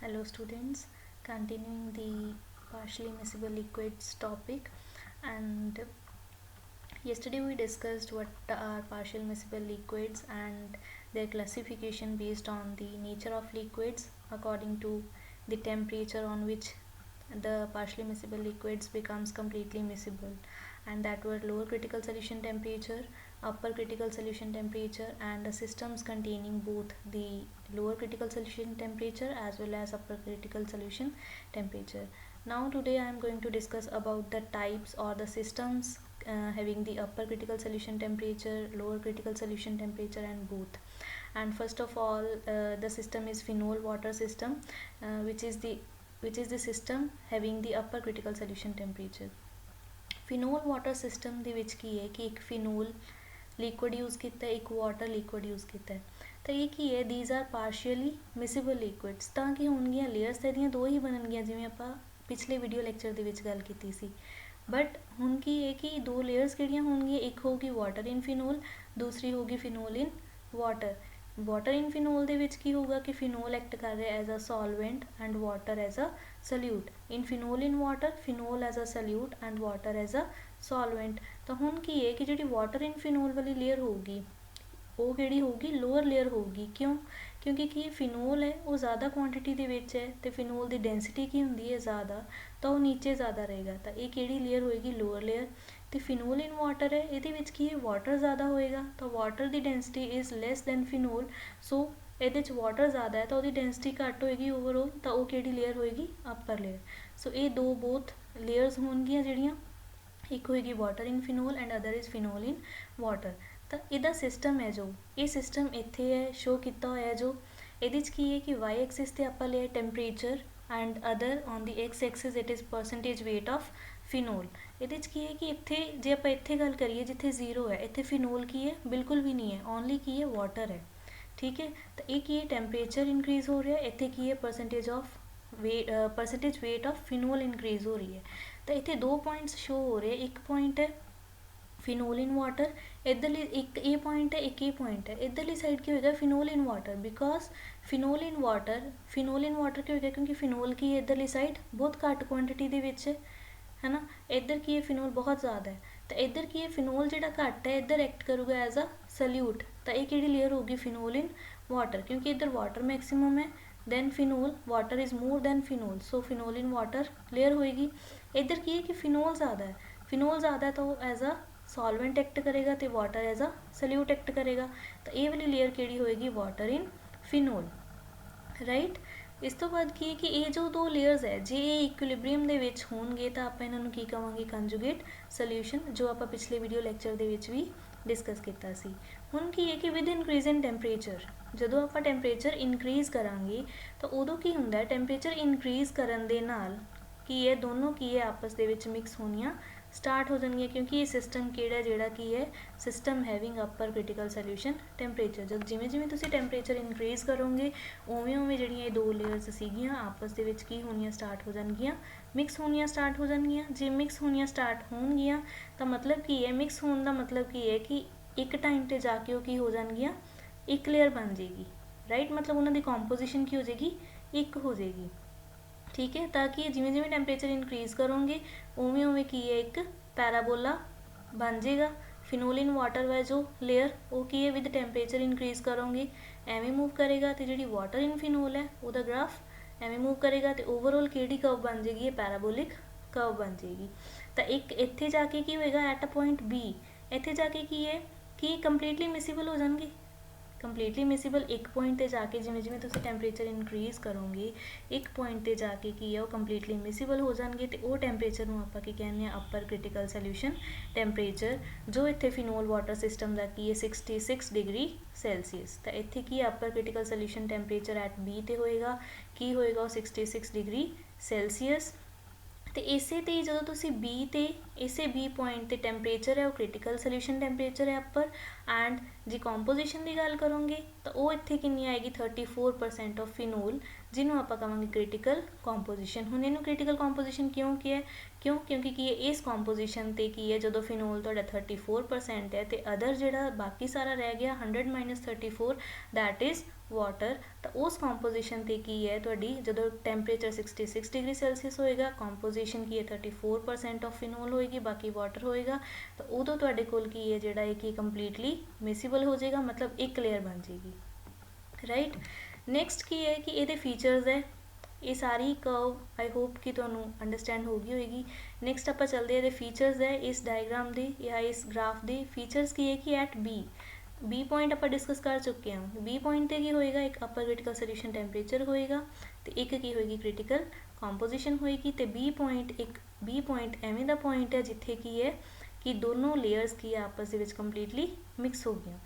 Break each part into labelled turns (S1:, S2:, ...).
S1: Hello students, continuing the partially miscible liquids topic, and yesterday we discussed what are partial miscible liquids and their classification based on the nature of liquids according to the temperature on which the partially miscible liquids becomes completely miscible, and that were lower critical solution temperature, upper critical solution temperature, and the systems containing both the lower critical solution temperature as well as upper critical solution temperature. Now today I am going to discuss about the types or the systems having the upper critical solution temperature, lower critical solution temperature, and both. And first of all, the system is phenol water system, which is the system having the upper critical solution temperature. Phenol water system ਦੇ ਵਿੱਚ ਕੀ ਹੈ ਕਿ ਇੱਕ ਫਿਨੋਲ liquid use ਕੀਤਾ ਹੈ, ਇੱਕ water liquid use ਕੀਤਾ ਹੈ। ਤਾਂ ਇਹ ਕੀ ਹੈ, ਥੀਸ ਆਰ ਪਾਰਸ਼ੀਅਲੀ ਮਿਸਿਬਲ ਲਿਕੁਇਡਸ। ਤਾਂ ਕਿ ਹੋਣਗੀਆਂ ਲੇਅਰਸ ਇਹਦੀਆਂ ਦੋ ਹੀ ਬਣਨਗੀਆਂ, ਜਿਵੇਂ ਆਪਾਂ ਪਿਛਲੇ ਵੀਡੀਓ ਲੈਕਚਰ ਦੇ ਵਿੱਚ ਗੱਲ ਕੀਤੀ ਸੀ। ਬਟ ਹੁਣ ਕੀ ਹੈ ਕਿ ਦੋ ਲੇਅਰਸ ਕਿਹੜੀਆਂ ਹੋਣਗੀਆਂ, ਇੱਕ ਹੋਊਗੀ ਵਾਟਰ ਇਨ ਫਿਨੋਲ, ਦੂਸਰੀ ਹੋਊਗੀ ਫਿਨੋਲ ਇਨ ਵਾਟਰ। ਵਾਟਰ ਇਨ ਫਿਨੋਲ ਦੇ ਵਿੱਚ ਕੀ ਹੋਊਗਾ ਕਿ ਫਿਨੋਲ ਐਕਟ ਕਰ ਰਿਹਾ as a solvent and water as a solute. In phenol in water, phenol as a solute and water as a solvent. ਤਾਂ ਹੁਣ ਕੀ ਹੈ ਕਿ ਜਿਹੜੀ ਵਾਟਰ ਇਨ ਫਿਨੋਲ ਵਾਲੀ ਲੇਅਰ ਹੋਊਗੀ ਉਹ ਕਿਹੜੀ ਹੋਊਗੀ, ਲੋਅਰ ਲੇਅਰ ਹੋਊਗੀ। ਕਿਉਂ? ਕਿਉਂਕਿ ਕੀ ਫਿਨੋਲ ਹੈ ਉਹ ਜ਼ਿਆਦਾ ਕੁਆਂਟਿਟੀ ਦੇ ਵਿੱਚ ਹੈ ਅਤੇ ਫਿਨੋਲ ਦੀ ਡੈਂਸਿਟੀ ਕੀ ਹੁੰਦੀ ਹੈ ਜ਼ਿਆਦਾ, ਤਾਂ ਉਹ ਨੀਚੇ ਜ਼ਿਆਦਾ ਰਹੇਗਾ। ਤਾਂ ਇਹ ਕਿਹੜੀ ਲੇਅਰ ਹੋਏਗੀ, ਲੋਅਰ ਲੇਅਰ। ਅਤੇ ਫਿਨੋਲ ਇਨ ਵਾਟਰ ਹੈ, ਇਹਦੇ ਵਿੱਚ ਕੀ ਹੈ, ਵਾਟਰ ਜ਼ਿਆਦਾ ਹੋਏਗਾ, ਤਾਂ water the density is less than phenol. ਸੋ ਇਹਦੇ 'ਚ ਵਾਟਰ ਜ਼ਿਆਦਾ ਹੈ ਤਾਂ ਉਹਦੀ ਡੈਂਸਿਟੀ ਘੱਟ ਹੋਏਗੀ ਓਵਰਆਲ, ਤਾਂ ਉਹ ਕਿਹੜੀ ਲੇਅਰ ਹੋਏਗੀ, ਅਪਰ ਲੇਅਰ। ਸੋ ਇਹ ਦੋ ਬੋਥ ਲੇਅਰਸ ਹੋਣਗੀਆਂ ਜਿਹੜੀਆਂ, ਇੱਕ ਹੋਏਗੀ water in phenol and other is phenol in water. ਤਾਂ ਇਹਦਾ ਸਿਸਟਮ ਹੈ ਜੋ, ਇਹ ਸਿਸਟਮ ਇੱਥੇ ਹੈ ਸ਼ੋ ਕੀਤਾ ਹੋਇਆ ਜੋ। ਇਹਦੇ 'ਚ ਕੀ ਹੈ ਕਿ ਵਾਈ ਐਕਸਿਸ 'ਤੇ ਆਪਾਂ ਲਿਆ temperature and other on the x axis it is percentage weight of phenol. ਇਹਦੇ 'ਚ ਕੀ ਹੈ ਕਿ ਇੱਥੇ ਜੇ ਆਪਾਂ ਇੱਥੇ ਗੱਲ ਕਰੀਏ ਜਿੱਥੇ ਜ਼ੀਰੋ ਹੈ, ਇੱਥੇ ਫਿਨੋਲ ਕੀ ਹੈ, ਬਿਲਕੁਲ ਵੀ ਨਹੀਂ ਹੈ, ਓਨਲੀ ਕੀ ਹੈ, ਵਾਟਰ ਹੈ। ਠੀਕ ਹੈ, ਤਾਂ ਇਹ ਕੀ ਹੈ, ਟੈਂਪਰੇਚਰ ਇਨਕਰੀਜ਼ ਹੋ ਰਿਹਾ, ਇੱਥੇ ਕੀ ਹੈ, ਪਰਸੈਂਟੇਜ ਵੇਟ ਆਫ ਫਿਨੋਲ ਇਨਕਰੀਜ਼ ਹੋ ਰਹੀ ਹੈ। ਤਾਂ ਇੱਥੇ ਦੋ ਪੁਆਇੰਟਸ ਸ਼ੋ ਹੋ ਰਹੇ, ਇੱਕ ਪੁਆਇੰਟ ਹੈ ਫਿਨੋਲ ਇਨ ਵਾਟਰ, ਇੱਧਰਲੀ ਇੱਕ ਇਹ ਪੁਆਇੰਟ ਹੈ, ਇੱਕ ਇਹ ਪੁਆਇੰਟ ਹੈ। ਇੱਧਰਲੀ ਸਾਈਡ ਕੀ ਹੋਏਗਾ, ਫਿਨੋਲ in water, because ਫਿਨੋਲ in water ਕਿਉਂ ਹੋਏਗਾ, ਕਿਉਂਕਿ ਫਿਨੋਲ ਕੀ ਹੈ ਇੱਧਰਲੀ ਸਾਈਡ ਬਹੁਤ ਘੱਟ ਕੁਆਂਟਿਟੀ ਦੇ ਵਿੱਚ ਹੈ ਨਾ। ਇੱਧਰ ਕੀ ਹੈ, ਫਿਨੋਲ ਬਹੁਤ ਜ਼ਿਆਦਾ ਹੈ। ਤਾਂ ਇੱਧਰ ਕੀ ਹੈ, ਫਿਨੋਲ ਜਿਹੜਾ ਘੱਟ ਹੈ ਇੱਧਰ ਐਕਟ ਕਰੂਗਾ ਐਜ਼ ਅ ਸਲਿਊਟ। ਤਾਂ ਇਹ ਕਿਹੜੀ ਲੇਅਰ ਹੋਊਗੀ, ਫਿਨੋਲ ਇਨ ਵਾਟਰ, ਕਿਉਂਕਿ ਇੱਧਰ ਵਾਟਰ ਮੈਕਸਿਮਮ ਹੈ than phenol, water is more than phenol, so phenol in water layer ਹੋਏਗੀ। ਇੱਧਰ ਕੀ ਹੈ ਕਿ ਫਿਨੋਲ ਜ਼ਿਆਦਾ ਹੈ ਤਾਂ ਉਹ ਐਜ਼ ਅ ਸੋਲਵੈਂਟ ਐਕਟ ਕਰੇਗਾ ਅਤੇ water as a solute act ਕਰੇਗਾ। ਤਾਂ ਇਹ ਵਾਲੀ ਲੇਅਰ ਕਿਹੜੀ ਹੋਏਗੀ, ਵਾਟਰ ਇਨ ਫਿਨੋਲ, ਰਾਈਟ। ਇਸ ਤੋਂ ਬਾਅਦ ਕੀ ਹੈ ਕਿ ਇਹ ਜੋ ਦੋ ਲੇਅਰਸ ਹੈ, ਜੇ ਇਹ ਇਕੁਇਲਿਬਰੀਅਮ ਦੇ ਵਿੱਚ ਹੋਣਗੇ ਤਾਂ ਆਪਾਂ ਇਹਨਾਂ ਨੂੰ ਕੀ ਕਹਾਂਗੇ, ਕੰਜੂਗੇਟ ਸੋਲਿਊਸ਼ਨ, ਜੋ ਆਪਾਂ ਪਿਛਲੇ ਵੀਡੀਓ ਲੈਕਚਰ ਦੇ ਵਿੱਚ ਵੀ ਡਿਸਕਸ ਕੀਤਾ ਸੀ। ਹੁਣ ਕੀ ਹੈ ਕਿ ਵਿਦ ਇਨਕਰੀਜ਼ ਇਨ ਟੈਂਪਰੇਚਰ, ਜਦੋਂ ਆਪਾਂ ਟੈਂਪਰੇਚਰ ਇਨਕਰੀਜ਼ ਕਰਾਂਗੇ ਤਾਂ ਉਦੋਂ ਕੀ ਹੁੰਦਾ ਹੈ, ਟੈਂਪਰੇਚਰ ਇਨਕਰੀਜ਼ ਕਰਨ ਦੇ ਨਾਲ ਕੀ ਹੈ, ਦੋਨੋਂ ਕੀ ਹੈ ਆਪਸ ਦੇ ਵਿੱਚ ਮਿਕਸ ਹੋਣੀਆਂ ਸਟਾਰਟ ਹੋ ਜਾਣਗੀਆਂ, ਕਿਉਂਕਿ ਇਹ ਸਿਸਟਮ ਕਿਹੜਾ ਜਿਹੜਾ ਕੀ ਹੈ, ਸਿਸਟਮ ਹੈਵਿੰਗ ਅਪਰ ਕ੍ਰਿਟੀਕਲ ਸੋਲਿਊਸ਼ਨ ਟੈਂਪਰੇਚਰ। ਜਦ ਜਿਵੇਂ ਤੁਸੀਂ ਟੈਂਪਰੇਚਰ ਇਨਕਰੀਜ਼ ਕਰੋਗੇ ਉਵੇਂ ਜਿਹੜੀਆਂ ਇਹ ਦੋ ਲੇਅਰਸ ਸੀਗੀਆਂ ਆਪਸ ਦੇ ਵਿੱਚ ਕੀ ਹੋਣੀਆਂ ਸਟਾਰਟ ਹੋ ਜਾਣਗੀਆਂ, ਮਿਕਸ ਹੋਣੀਆਂ ਸਟਾਰਟ ਹੋ ਜਾਣਗੀਆਂ। ਜੇ ਮਿਕਸ ਹੋਣੀਆਂ ਸਟਾਰਟ ਹੋਣਗੀਆਂ ਤਾਂ ਮਤਲਬ ਕੀ ਹੈ, ਮਿਕਸ ਹੋਣ ਦਾ ਮਤਲਬ ਕੀ ਹੈ ਕਿ ਇੱਕ ਟਾਈਮ 'ਤੇ ਜਾ ਕੇ ਉਹ ਕੀ ਹੋ ਜਾਣਗੀਆਂ, ਇੱਕ ਲੇਅਰ ਬਣ ਜਾਏਗੀ, ਰਾਈਟ। ਮਤਲਬ ਉਹਨਾਂ ਦੀ ਕੰਪੋਜੀਸ਼ਨ ਕੀ ਹੋ ਜਾਏਗੀ, ਇੱਕ ਹੋ ਜਾਏਗੀ। ਠੀਕ ਹੈ, ਤਾਂ ਕਿ ਜਿਵੇਂ ਟੈਂਪਰੇਚਰ ਇਨਕਰੀਜ਼ ਕਰੋਗੇ ਉਵੇਂ ਕੀ ਹੈ, ਇੱਕ ਪੈਰਾਬੋਲਾ ਬਣ ਜਾਏਗਾ। ਫਿਨੋਲ ਇਨ ਵਾਟਰ ਹੈ ਜੋ ਲੇਅਰ, ਉਹ ਕੀ ਹੈ, ਵਿਦ ਟੈਂਪਰੇਚਰ ਇਨਕਰੀਜ਼ ਕਰੋਗੇ ਐਵੇਂ ਮੂਵ ਕਰੇਗਾ, ਅਤੇ ਜਿਹੜੀ ਵਾਟਰ ਇਨ ਫਿਨੋਲ ਹੈ ਉਹਦਾ ਗ੍ਰਾਫ ਐਵੇਂ ਮੂਵ ਕਰੇਗਾ, ਅਤੇ ਓਵਰਆਲ ਕਿਹੜੀ ਕਰਵ ਬਣ ਜਾਏਗੀ, ਪੈਰਾਬੋਲਿਕ ਕਰਵ ਬਣ ਜਾਏਗੀ। ਤਾਂ ਇੱਕ ਇੱਥੇ ਜਾ ਕੇ ਕੀ ਹੋਏਗਾ, ਐਟ ਅ ਪੁਆਇੰਟ ਬੀ, ਇੱਥੇ ਜਾ ਕੇ ਕੀ ਹੈ ਕਿ ਕੰਪਲੀਟਲੀ ਮਿਸਿਬਲ ਹੋ ਜਾਣਗੇ, ਕੰਪਲੀਟਲੀ ਮਿਸਿਬਲ। ਇੱਕ ਪੁਆਇੰਟ 'ਤੇ ਜਾ ਕੇ ਜਿਵੇਂ ਤੁਸੀਂ ਟੈਂਪਰੇਚਰ ਇਨਕਰੀਜ਼ ਕਰੋਗੇ, ਇੱਕ ਪੁਆਇੰਟ 'ਤੇ ਜਾ ਕੇ ਕੀ ਹੈ, ਉਹ ਕੰਪਲੀਟਲੀ ਮਿਸਿਬਲ ਹੋ ਜਾਣਗੇ, ਅਤੇ ਉਹ ਟੈਂਪਰੇਚਰ ਨੂੰ ਆਪਾਂ ਕੀ ਕਹਿੰਦੇ ਹਾਂ, ਅਪਰ ਕ੍ਰਿਟੀਕਲ ਸੋਲਿਊਸ਼ਨ ਟੈਂਪਰੇਚਰ, ਜੋ ਇੱਥੇ ਫਿਨੋਲ ਵਾਟਰ ਸਿਸਟਮ ਦਾ ਕੀ ਹੈ 66 ਡਿਗਰੀ ਸੈਲਸੀਅਸ। ਤਾਂ ਇੱਥੇ ਕੀ upper critical solution temperature at b 'ਤੇ ਹੋਏਗਾ, ਕੀ ਹੋਏਗਾ, ਉਹ 66 ਡਿਗਰੀ ਸੈਲਸੀਅਸ। ਅਤੇ ਇਸੇ 'ਤੇ ਜਦੋਂ ਤੁਸੀਂ ਬੀ 'ਤੇ, ਇਸੇ ਬੀ ਪੁਆਇੰਟ 'ਤੇ ਟੈਂਪਰੇਚਰ ਹੈ ਉਹ ਕ੍ਰਿਟੀਕਲ ਸੋਲਿਊਸ਼ਨ ਟੈਂਪਰੇਚਰ ਹੈ ਅਪਰ, ਐਂਡ ਜੇ ਕੰਪੋਜੀਸ਼ਨ ਦੀ ਗੱਲ ਕਰੋਗੇ ਤਾਂ ਉਹ ਇੱਥੇ ਕਿੰਨੀ ਆਏਗੀ, 34% ਆਫ ਫਿਨੋਲ, ਜਿਹਨੂੰ ਆਪਾਂ ਕਹਾਂਗੇ ਕ੍ਰਿਟੀਕਲ ਕੰਪੋਜੀਸ਼ਨ। ਹੁਣ ਇਹਨੂੰ ਕ੍ਰਿਟੀਕਲ ਕੰਪੋਜੀਸ਼ਨ ਕਿਉਂ ਕਿਹਾ, ਕਿਉਂਕਿ ਕੀ ਹੈ, ਇਸ ਕੰਪੋਜੀਸ਼ਨ 'ਤੇ ਕੀ ਹੈ, ਜਦੋਂ ਫਿਨੋਲ ਤੁਹਾਡਾ 34% ਹੈ ਅਤੇ ਅਦਰ ਜਿਹੜਾ ਬਾਕੀ ਸਾਰਾ ਰਹਿ ਗਿਆ 100 - 34 ਦੈਟ ਇਜ਼ ਵਾਟਰ, ਤਾਂ ਉਸ ਕੰਪੋਜੀਸ਼ਨ ਤੇ ਕੀ ਹੈ ਤੁਹਾਡੀ, ਜਦੋਂ ਟੈਂਪਰੇਚਰ 66 ਡਿਗਰੀ ਸੈਲਸੀਅਸ ਹੋਏਗਾ, ਕੰਪੋਜੀਸ਼ਨ ਕੀ ਹੈ 34% ਆਫ ਫਿਨੋਲ ਹੋਏਗੀ, ਬਾਕੀ ਵਾਟਰ ਹੋਏਗਾ, ਤਾਂ ਉਦੋਂ ਤੁਹਾਡੇ ਕੋਲ ਕੀ ਹੈ ਜਿਹੜਾ ਹੈ ਕਿ ਕੰਪਲੀਟਲੀ ਮਿਸਿਬਲ ਹੋ ਜਾਏਗਾ, मतलब एक लेयर बन जाएगी, राइट। नैक्सट की है कि ये फीचर्स है, ये सारी कर्व आई होप कि तुहानू अंडरस्टैंड हो गई होगी। नैक्सट आप चलते हैं फीचर्स है इस डायग्राम की या इस ग्राफ की। फीचर्स की है कि एट बी पॉइंट आप डिस्कस कर चुके हैं। बी पॉइंट पर की होएगा, एक अपर क्रिटिकल सोल्यूशन टैंपरेचर होएगा, तो एक की होएगी क्रिटिकल कंपोजिशन होएगी, तो बी पॉइंट एवें दा पॉइंट है जिथे की है कि दोनों लेयर्स की आपस के कंप्लीटली मिक्स हो गई।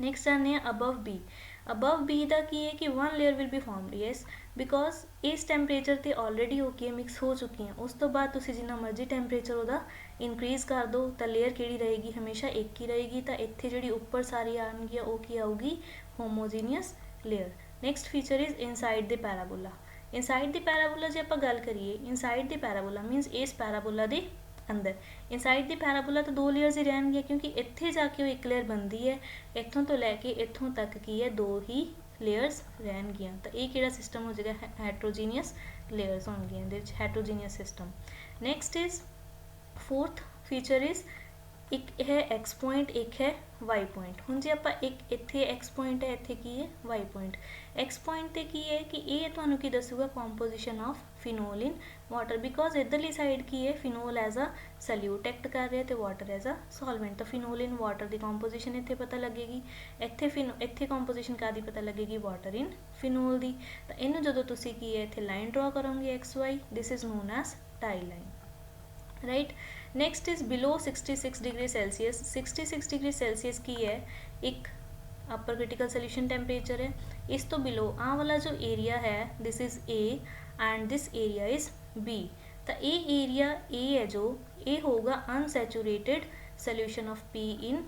S1: नैक्सट आने अबव बी। अबव बी का की है कि one layer will be formed, yes, because इस टैंपरेचर तो ऑलरेडी हो के मिक्स हो चुकी हैं। उस तो बाद तुसी जिन्ना मर्जी टैंपरेचर वह इनक्रीज़ कर दो तो लेयर केड़ी रहेगी, हमेशा एक ही रहेगी। तो इत्थे जिहड़ी उपर सारी आउणगियां वो की आऊगी, homogeneous layer. Next feature is inside the parabola. Inside the parabola जे आपां गल करिए, इनसाइड द पैराबोला मीनस इस पैराबोला दे अंदर, इनसाइड द पैराबोला तो दो लेयर्स ही रहनगियां, क्योंकि इत्थे जाके वो एक लेयर बनती है, इत्थों तो लैके इत्थों तक की है दो ही लेयर्स रहनगियां। तो ये किहड़ा सिस्टम हो जाएगा, हैट्रोजीनियस लेयर्स होणगियां, इहदे विच heterogeneous system. Next is fourth feature is एक है एक्स पॉइंट, एक है वाई पॉइंट। हुण जे आपां एक इत्थे एक्स पॉइंट है, इत्थे की है वाई पॉइंट। एक्स पॉइंट ते की है कि ये तुहानूं की दसूगा composition of phenol in water, because इधरली साइड की है phenol as a solute act कर रहा है, तो वाटर एज अ सॉल्वेंट। तो फिनोल इन वाटर की कंपोजिशन इत्थे पता लगेगी, इत्थे कंपोजिशन कादी पता लगेगी, वाटर इन फिनोल दी। तो इनू जदों तुसीं की है इत्थे लाइन ड्रॉ करोगे x y, this is known as tie line, right. Next is below 66 degree Celsius. 66 degree Celsius की है एक अपर क्रिटिकल सोल्यूशन टैंपरेचर है। इस तो बिलो आ वाला जो एरिया है, this is A and this area is B. तो ये एरिया ए है जो ये होगा unsaturated solution of P in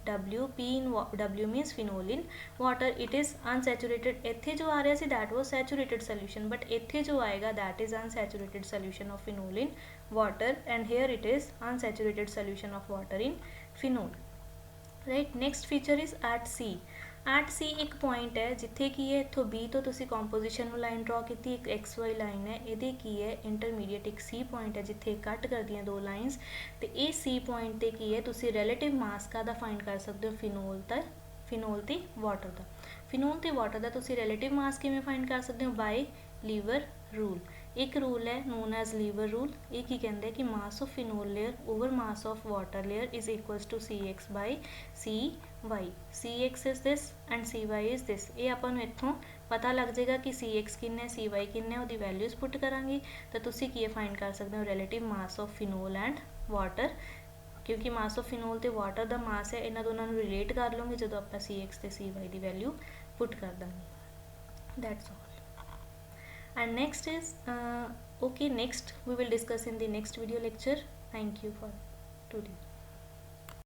S1: W, P in W means phenol in water, it is unsaturated। इत्थे जो आ रहा सी that was saturated solution, but इत्थे जो आएगा that is unsaturated solution of phenol in water, and here it is unsaturated solution of water in phenol, right. Next feature is at c. At c एक point है जिथे की है इत्थों B तो तुसी कंपोजिशन में लाइन ड्रॉ की, एक एक्स वाई लाइन है, ये की है इंटरमीडिएट एक सी पॉइंट है जिथे कट कर दियाँ दो लाइनस। तो ये सी पॉइंट ते की है तुसी रिलेटिव मास का फाइंड कर सकते हो, फिनोल ते वाटर का। फिनोल ते वाटर का तुसी रिलेटिव मास किवें फाइंड कर सकते हो, बाय लीवर रूल। एक रूल है नोन एज लीवर रूल, ये की कहते हैं कि mass of phenol layer over mass of water layer is equals to C X by C Y. C X is this and C Y is this. ये आपां नूं इत्थों पता लग जाएगा कि सी एक्स किन्ना सी वाई किन्ना, उहदी वैल्यूज़ पुट करांगे तो तुसी की फाइंड कर सकते हो relative mass of phenol and water, क्योंकि मास ऑफ फिनोल तो वाटर का मास है, इन्हां दोनों नूं रिलेट कर लोगे जो आप सी एक्स ते सी वाई की वैल्यू पुट कर देंगे, that's all. And next is okay, next we will discuss in the next video lecture. Thank you for today.